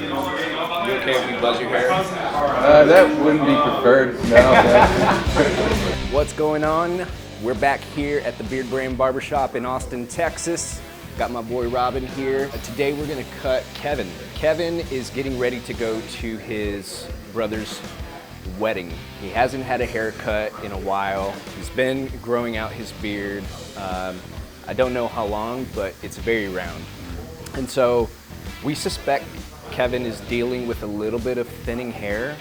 You okay if we buzz your hair? That wouldn't be preferred. No. What's going on? We're back here at the Beardbrand Barbershop in Austin, Texas. Got my boy Robin here. Today we're gonna cut Kevin. Kevin is getting ready to go to his brother's wedding. He hasn't had a haircut in a while. He's been growing out his beard. I don't know how long, but it's very round. And so we suspect Kevin is dealing with a little bit of thinning hair,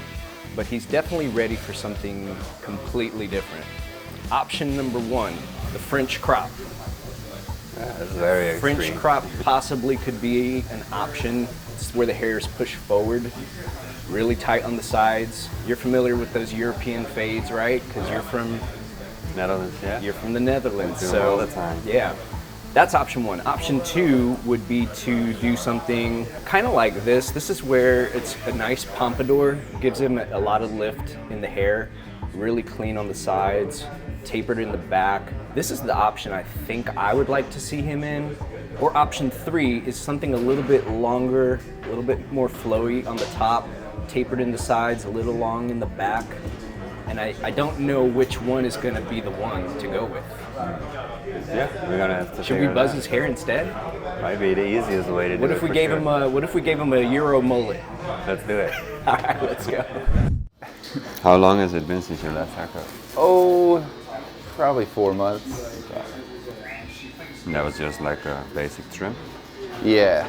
but he's definitely ready for something completely different. Option number one, the French crop. That's very extreme. French crop possibly could be an option. It's where the hair is pushed forward, really tight on the sides. You're familiar with those European fades, right? Because you're from Netherlands, yeah. You're from the Netherlands, I do so all the time. Yeah. That's option one. Option two would be to do something kind of like this. This is where it's a nice pompadour, gives him a lot of lift in the hair, really clean on the sides, tapered in the back. This is the option I think I would like to see him in. Or option three is something a little bit longer, a little bit more flowy on the top, tapered in the sides, a little long in the back. And I don't know which one is gonna be the one to go with. Yeah, we're gonna have to. Should we buzz his hair instead? Might be the easiest way to do it. What if we gave him a Euro mullet? Let's do it. All right, let's go. How long has it been since your last haircut? Oh, probably 4 months. And that was just like a basic trim. Yeah.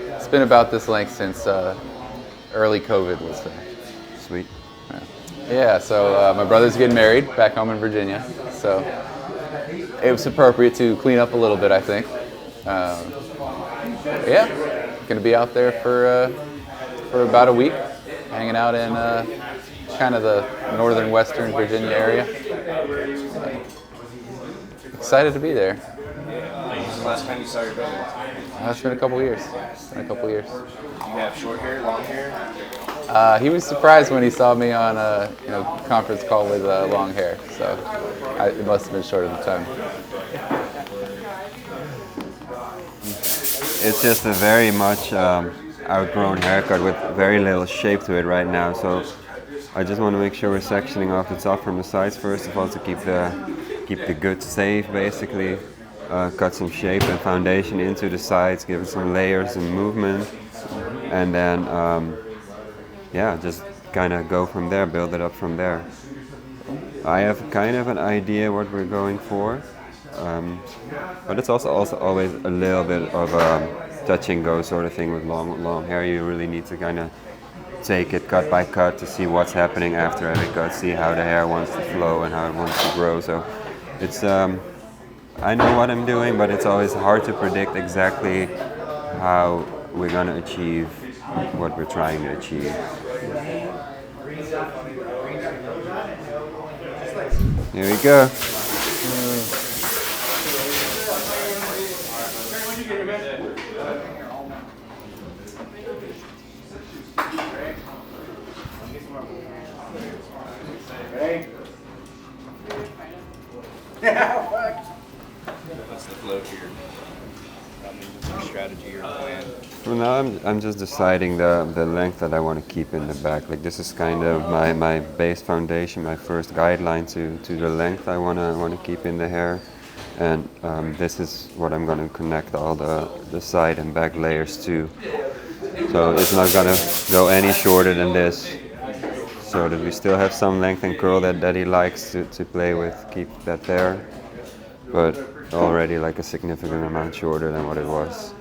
It's been about this length since early COVID was there. Sweet. Yeah, so my brother's getting married back home in Virginia, so it was appropriate to clean up a little bit, I think. Yeah, gonna be out there for about a week, hanging out in kind of the northern western Virginia area. Excited to be there. When was the last time you saw your brother? It's been a couple years. Do you have short hair, long hair? He was surprised when he saw me on a conference call with long hair, so it must have been short at the time. It's just a very much outgrown haircut with very little shape to it right now. So I just want to make sure we're sectioning off the top from the sides first of all to keep the goods safe, basically. Cut some shape and foundation into the sides, give it some layers and movement, and then yeah, just kind of go from there, build it up from there. I have kind of an idea what we're going for, but it's also always a little bit of a touch and go sort of thing with long hair. You really need to kind of take it cut by cut to see what's happening after every cut, see how the hair wants to flow and how it wants to grow. So it's I know what I'm doing, but it's always hard to predict exactly how we're going to achieve what we're trying to achieve. Here we go. What's the flow here? Your strategy or plan? For now, I'm just deciding the length that I want to keep in the back. Like this is kind of my base foundation, my first guideline to the length I want to keep in the hair, and this is what I'm going to connect all the side and back layers to. So it's not going to go any shorter than this, so that we still have some length and curl that he likes to play with. Keep that there, but already like a significant amount shorter than what it was.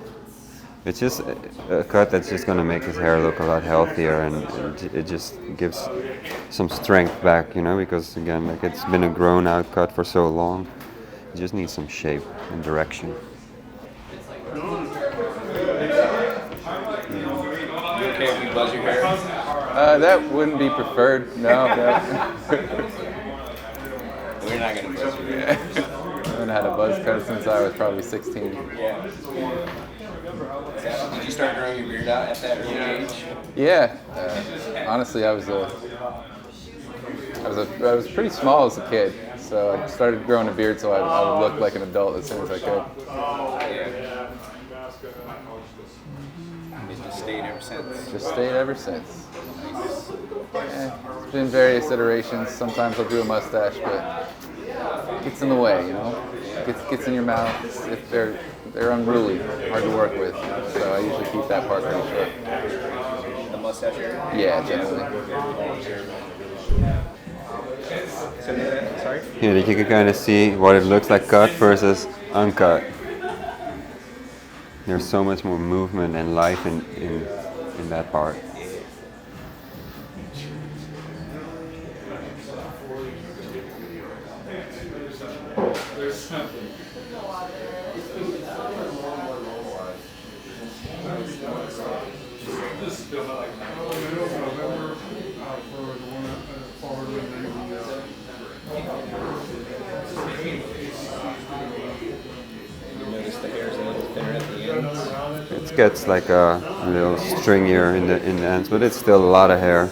It's just a cut that's just going to make his hair look a lot healthier, and it just gives some strength back, because again, like it's been a grown out cut for so long. It just needs some shape and direction. You okay if we buzz your hair? That wouldn't be preferred. No. We're not gonna buzz your hair. I haven't had a buzz cut since I was probably 16. Yeah. Did you start growing your beard out at that early age? Yeah. Honestly, I was pretty small as a kid, so I started growing a beard so I would look like an adult as soon as I could. It just stayed ever since. Just stayed ever since. It's been various iterations. Sometimes I'll do a mustache, but it gets in the way, you know? Gets in your mouth. They're unruly, hard to work with. So I usually keep that part pretty short. The mustache area? Yeah, generally. Sorry? Here you can kind of see what it looks like cut versus uncut. There's so much more movement and life in that part. Notice the hair's a little thinner at the ends. It gets like a little stringier in the ends, but it's still a lot of hair.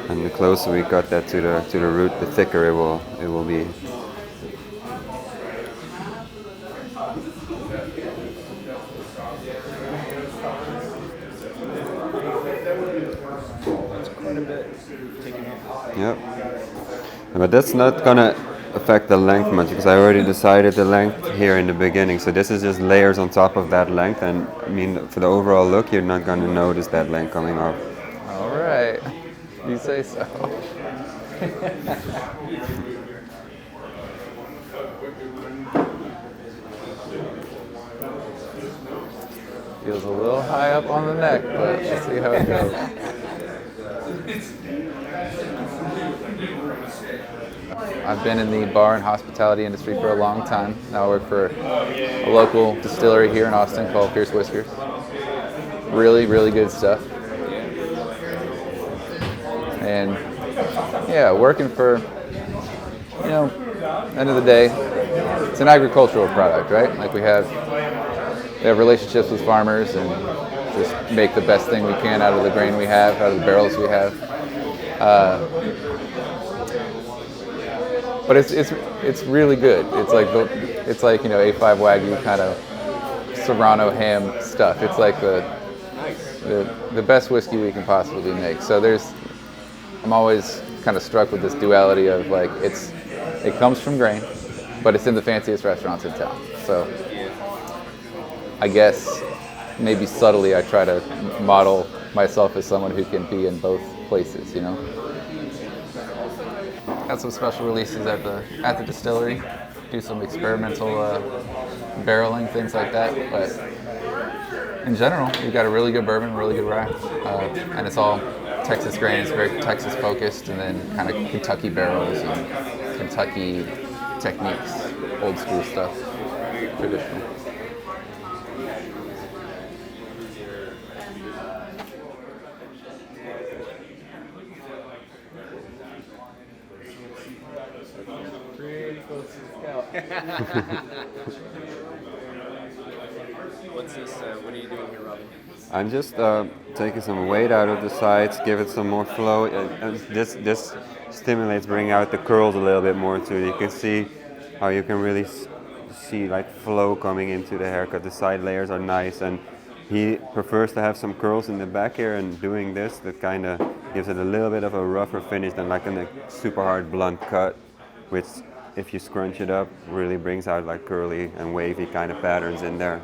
And the closer we cut that to the root, the thicker it will be. That's quite a bit taken off. Yep. But that's not gonna affect the length much because I already decided the length here in the beginning. So this is just layers on top of that length, and I mean for the overall look, you're not gonna notice that length coming off. All right. You say so. Feels a little high up on the neck, but let's see how it goes. I've been in the bar and hospitality industry for a long time. Now I work for a local distillery here in Austin called Pierce Whiskers. Really, really good stuff. And yeah, working for, you know, end of the day, it's an agricultural product, right? Like we have relationships with farmers and just make the best thing we can out of the grain we have, out of the barrels we have. But it's really good. It's like you know, A5 Wagyu kind of Serrano ham stuff. It's like the best whiskey we can possibly make. So I'm always kind of struck with this duality of like it comes from grain, but it's in the fanciest restaurants in town. So I guess maybe subtly I try to model myself as someone who can be in both places, you know. Got some special releases at the distillery. Do some experimental barreling, things like that. But in general, we've got a really good bourbon, really good rye, and it's all Texas grains, very Texas focused, and then kind of Kentucky barrels and Kentucky techniques, old school stuff, traditional. What's this? What are you doing here, Robin? I'm just taking some weight out of the sides, give it some more flow. And this stimulates, bring out the curls a little bit more too. You can see how you can really see like flow coming into the haircut. The side layers are nice, and he prefers to have some curls in the back here. And doing this, that kind of gives it a little bit of a rougher finish than like a super hard blunt cut, which if you scrunch it up, really brings out like curly and wavy kind of patterns in there.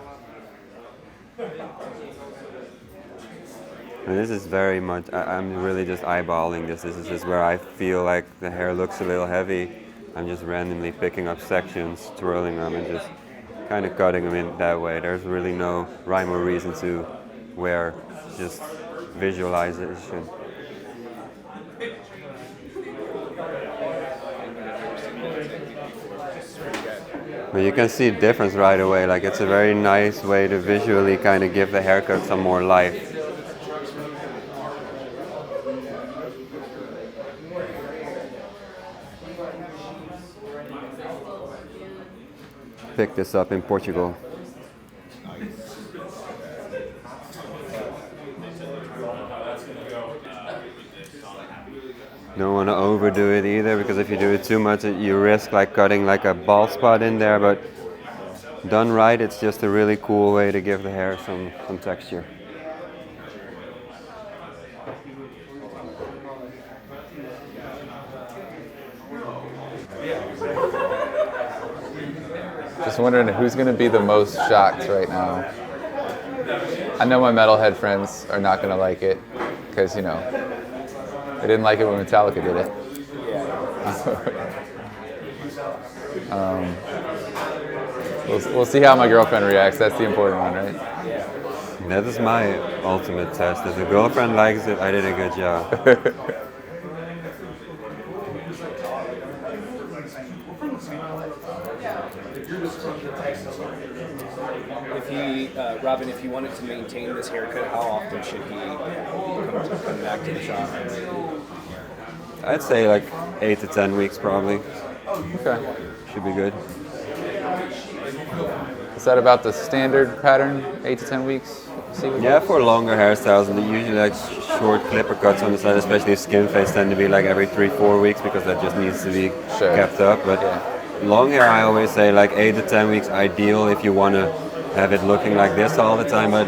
And this is very much, I'm really just eyeballing this. This is just where I feel like the hair looks a little heavy. I'm just randomly picking up sections, twirling them, and just kind of cutting them in that way. There's really no rhyme or reason to where, just visualization. But you can see the difference right away. Like it's a very nice way to visually kind of give the haircut some more life. Picked this up in Portugal. Don't want to overdo it either, because if you do it too much, you risk like cutting like a bald spot in there. But done right, it's just a really cool way to give the hair some texture. Just wondering who's going to be the most shocked right now. I know my metalhead friends are not going to like it because, you know, they didn't like it when Metallica did it. We'll see how my girlfriend reacts. That's the important one, right? That is my ultimate test. If the girlfriend likes it, I did a good job. If he, Robin, if he wanted to maintain this haircut, how often should he come back to the shop? I'd say like 8 to 10 weeks probably. Okay. Should be good. Is that about the standard pattern, 8 to 10 weeks? Yeah, for longer hairstyles, and they usually like short clipper cuts on the side, especially skin fades tend to be like every 3-4 weeks because that just needs to be kept up. But long hair, I always say like 8 to 10 weeks ideal if you want to have it looking like this all the time. But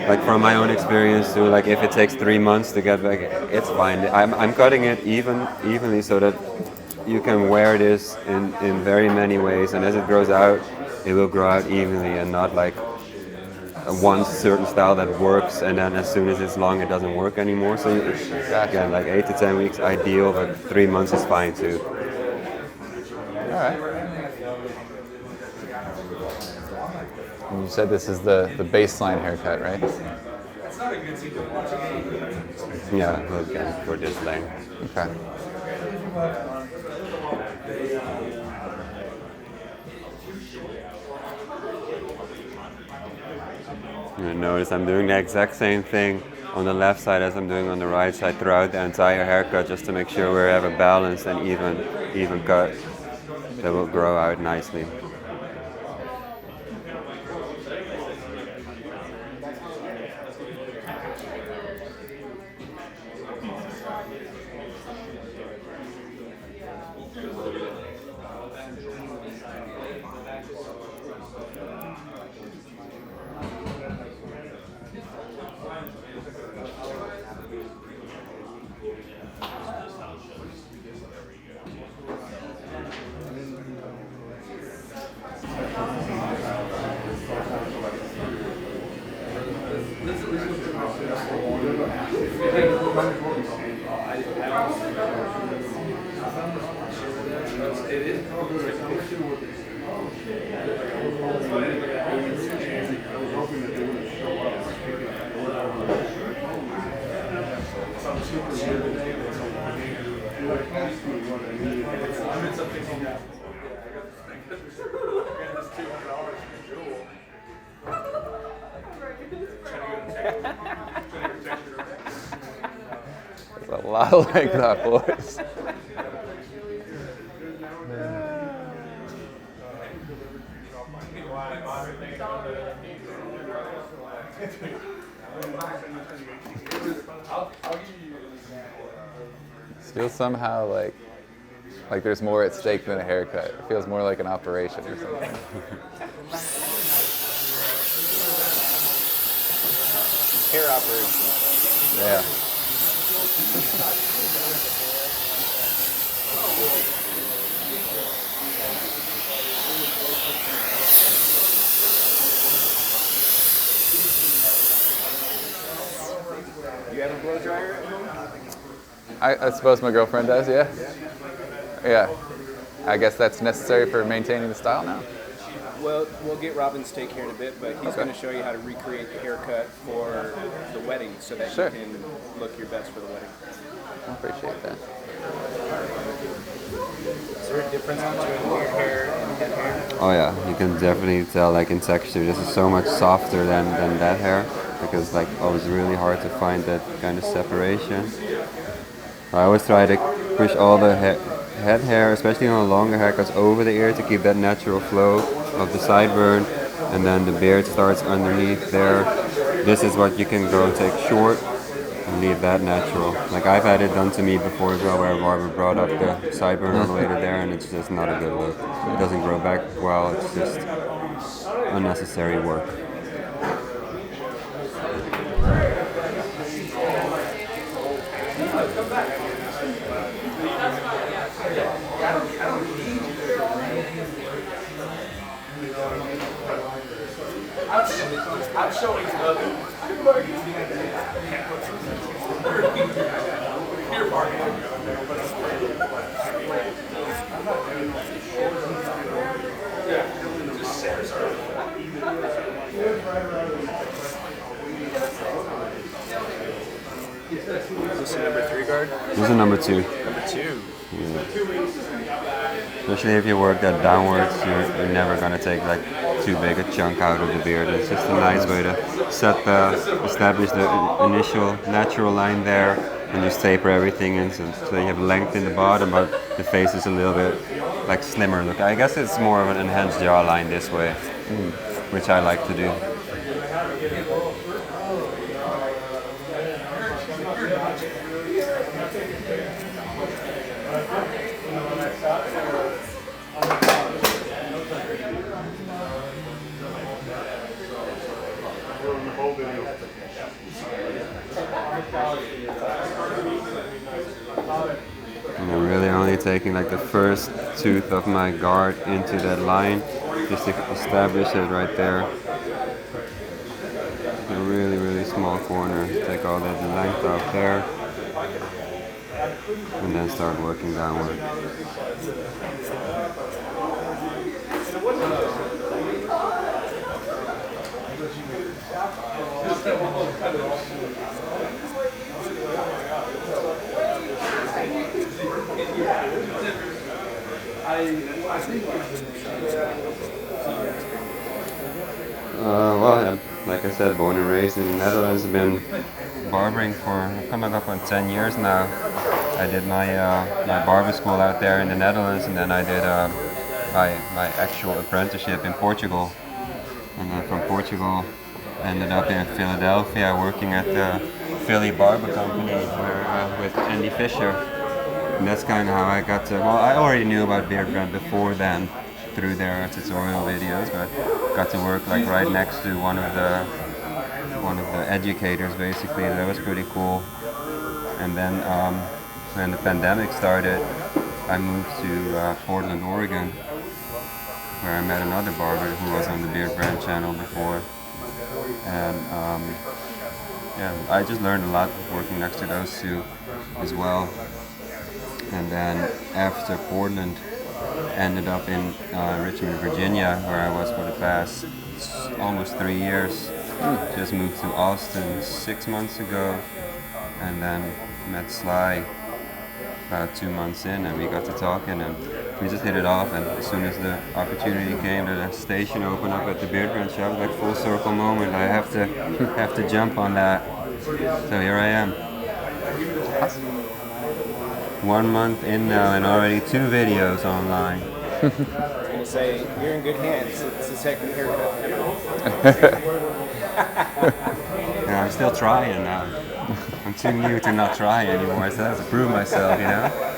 like from my own experience too, like if it takes 3 months to get back, it's fine. I'm cutting it evenly so that you can wear this in very many ways, and as it grows out, it will grow out evenly and not like one certain style that works and then as soon as it's long it doesn't work anymore. So again, like 8 to 10 weeks ideal, but 3 months is fine too. Alright. And you said this is the baseline haircut, right? Yeah, again, for this length. Okay. You notice I'm doing the exact same thing on the left side as I'm doing on the right side throughout the entire haircut, just to make sure we have a balanced and even cut that will grow out nicely. It's a lot like that, boys. Feels somehow like there's more at stake than a haircut. It feels more like an operation or something. Hair operation. Yeah. You have a blow dryer at home? I suppose my girlfriend does, yeah. Yeah. I guess that's necessary for maintaining the style now. Well, we'll get Robin's take here in a bit, but he's going to show you how to recreate the haircut for the wedding so that you can look your best for the wedding. I appreciate that. Is there a difference between your hair and head hair? Oh yeah, you can definitely tell like in texture this is so much softer than that hair, because like it was really hard to find that kind of separation. I always try to push all the head hair, especially on longer haircuts, over the ear to keep that natural flow of the sideburn, and then the beard starts underneath there. This is what you can go take short and leave that natural. Like I've had it done to me before as well, where a barber brought up the sideburn all the way to there, and it's just not a good look. It doesn't grow back well, it's just unnecessary work. Is this a number 3 guard? This is a number 2. Number 2. Especially if you work that downwards, you're never gonna take like too big a chunk out of the beard. It's just a nice way to establish the initial natural line there, and just taper everything in so you have length in the bottom, but the face is a little bit like slimmer look. I guess it's more of an enhanced jawline this way, which I like to do. And I'm really only taking like the first tooth of my guard into that line, just to establish it right there. A really, really small corner. Take all that length out there, and then start working downward. Well, like I said, born and raised in the Netherlands. I've been barbering for coming up on 10 years now. I did my barber school out there in the Netherlands, and then I did my actual apprenticeship in Portugal. And then from Portugal, I ended up in Philadelphia working at the Philly Barber Company with Andy Fisher. And that's kind of how I got to, well, I already knew about Beardbrand before then through their tutorial videos, but got to work like right next to one of the educators basically. That was pretty cool. And then when the pandemic started, I moved to Portland, Oregon, where I met another barber who was on the Beardbrand channel before. And yeah, I just learned a lot working next to those two as well. And then after Portland, ended up in Richmond, Virginia, where I was for the past almost 3 years. Just moved to Austin 6 months ago, and then met Sly about 2 months in, and we got to talking, and we just hit it off. And as soon as the opportunity came to the station open up at the Beardbrand shop, like full circle moment. I have to jump on that. So here I am. 1 month in now, and already 2 videos online. I was gonna say, you're in good hands. It's the second haircut. Yeah, I'm still trying now. I'm too new to not try anymore, so I have to prove myself, you know?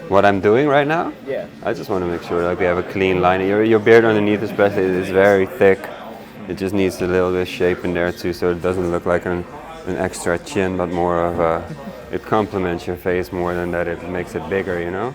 What I'm doing right now? Yeah. I just want to make sure like we have a clean line. Your beard underneath especially is very thick. It just needs a little bit of shape in there too, so it doesn't look like an extra chin, but more of a, it complements your face more than that it makes it bigger, you know?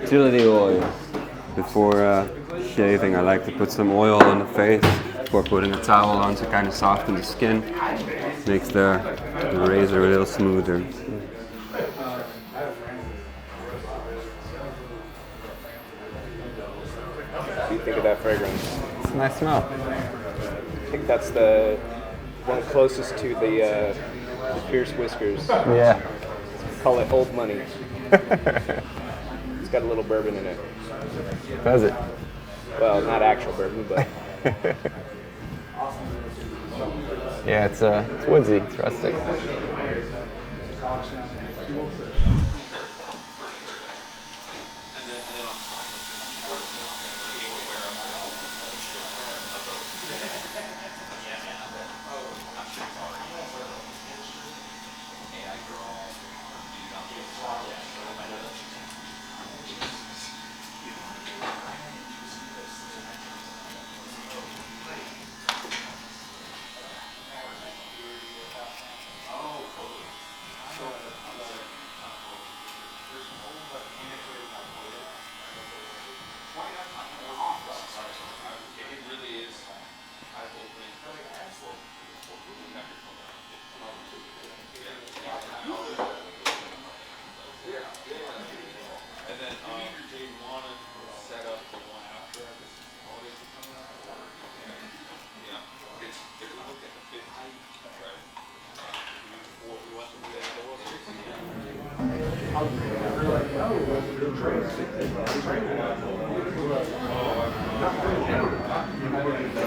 Utility oil. Before shaving, I like to put some oil on the face before putting a towel on to kind of soften the skin. Makes the razor a little smoother. What do you think of that fragrance? It's a nice smell. I think that's the one closest to the Pierce whiskers. Yeah. Call it Old Money. It's got a little bourbon in it. Does it? Well, not actual bourbon, but Yeah, it's woodsy. It's rustic.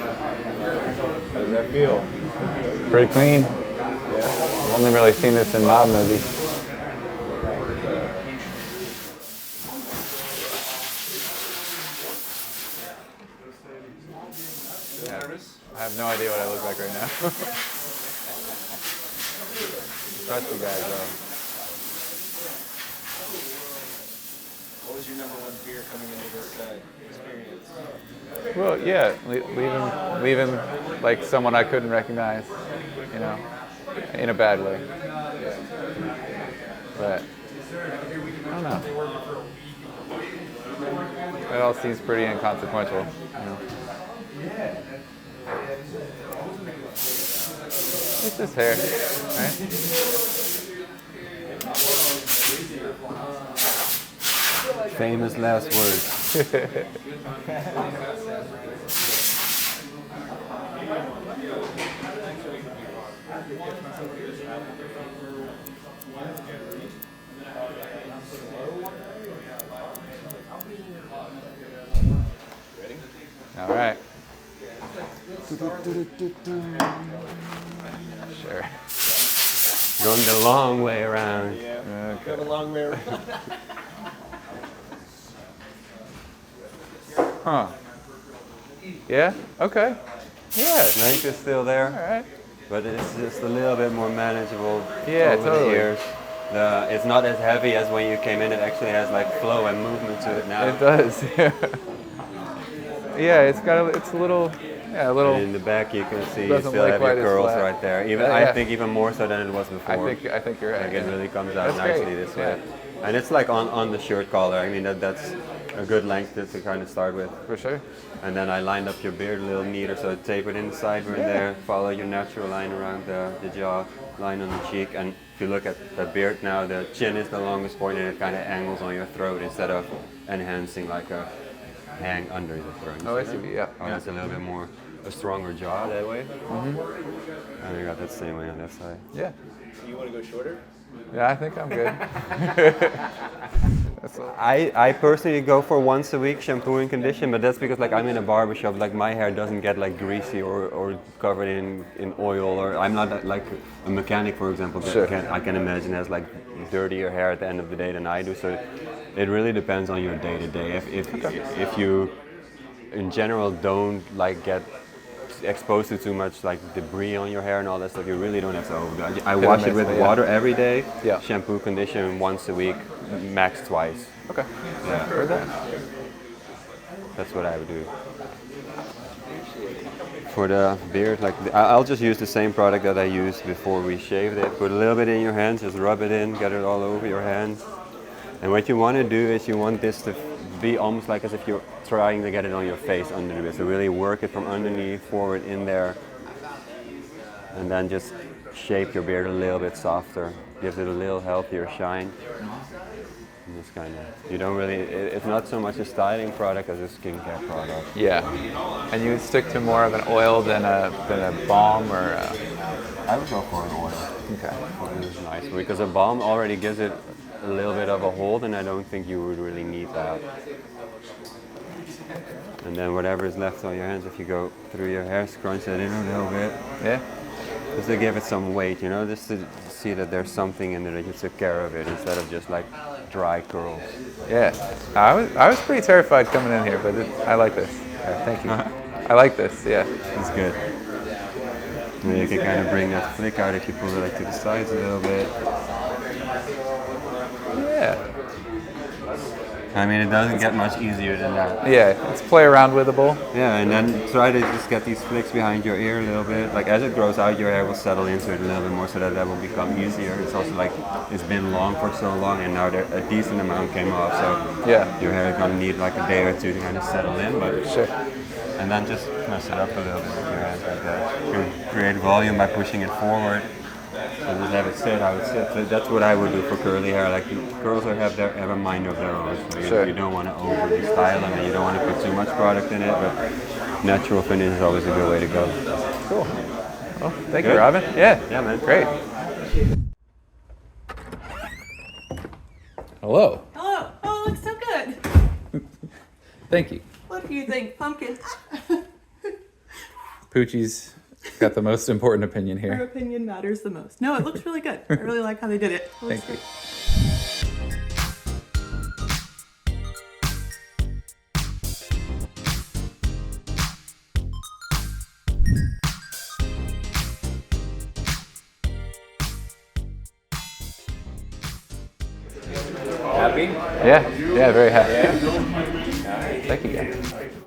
how does that feel? Pretty clean. I've only really seen this in mob movies. I have no idea what I look like right now. Trust you guys, though. What was your number one fear coming into this experience? Well, yeah, leaving like someone I couldn't recognize, you know, in a bad way. But I don't know. It all seems pretty inconsequential, you know. It's just hair, right? Famous last words. All right. Sure. Going the long way around. Yeah, got a long way around. Huh. Yeah? Okay. Yeah. Length is still there, All right. but it's just a little bit more manageable Yeah, over totally. the years. It's not as heavy as when you came in. It actually has like flow and movement to it now. It does. Yeah. Yeah, it's a little. And in the back you can see you Doesn't still lay have your quite as curls flat. right there. Even Yeah. I think even more so than it was before. I think you're right. Like it yeah. really comes out That's nicely great. this way. And it's like on the shirt collar. I mean that's a good length to kind of start with. For sure. And then I lined up your beard a little neater, so it tapered inside right there. Follow your natural line around the jaw, line on the cheek. And if you look at the beard now, the chin is the longest point and it kind of angles on your throat instead of enhancing like a hang under the throat. Oh, I see. Yeah. Oh, that's a little bit more, a stronger jaw that way. Mm-hmm. And you got that same way on that side. Yeah. You want to go shorter? Yeah, I think I'm good. I personally go for once a week shampoo and condition, but that's because like I'm in a barbershop, like my hair doesn't get like greasy or covered in oil, or I'm not like a mechanic, for example, that Sure. I can imagine has like dirtier hair at the end of the day than I do. So it really depends on your day to day. If you in general don't like get exposed to too much like debris on your hair and all that stuff, you really don't have to overdo it. I wash it with nicely, water every day, Yeah. shampoo, condition once a week, max twice. Okay. Yeah. Heard that. That's what I would do. For the beard, like I'll just use the same product that I used before we shaved it. Put a little bit in your hands, just rub it in, get it all over your hands. And what you want to do is you want this to be almost like as if you're trying to get it on your face underneath. So really work it from underneath forward in there, and then just shape your beard a little bit softer. Gives it a little healthier shine. And this kind of, you don't really, it's not so much a styling product as a skincare product. Yeah. And you would stick to more of an oil than a balm or a... I would go for an oil. Okay. Oil is nice because a balm already gives it a little bit of a hold, and I don't think you would really need that. And then whatever is left on your hands, if you go through your hair, scrunch it in a little bit. Yeah. Just to give it some weight, you know, just to see that there's something in there that you took care of it instead of just like dry curls. Yeah. I was pretty terrified coming in here, but I like this. Thank you. I like this, yeah. It's good. And then you can kind of bring that flick out if you pull it like to the sides a little bit. Yeah. I mean, it doesn't get much easier than that. Yeah, let's play around with the bowl. Yeah, and then try to just get these flicks behind your ear a little bit. Like as it grows out, your hair will settle into it a little bit more, so that will become easier. It's also like it's been long for so long, and now a decent amount came off, so Yeah. your hair is gonna need like a day or two to kind of settle in. But Sure. and then just mess it up a little bit with your hands like that. You can create volume by pushing it forward. And just have it sit how it sits. So that's what I would do for curly hair. Like curls have a mind of their own. So Sure. you don't want to overly style them, and you don't want to put too much product in it. But natural finish is always a good way to go. Cool. Well, thank you, Good? Robin. Yeah. Yeah, man. Great. Hello. Hello. Oh, it looks so good. Thank you. What do you think, pumpkin? Poochie's got the most important opinion Her here. opinion matters the most. No, it looks really good. I really like how they did it. It looks Thank you. great. Happy? Yeah, very happy. Thank you, guys.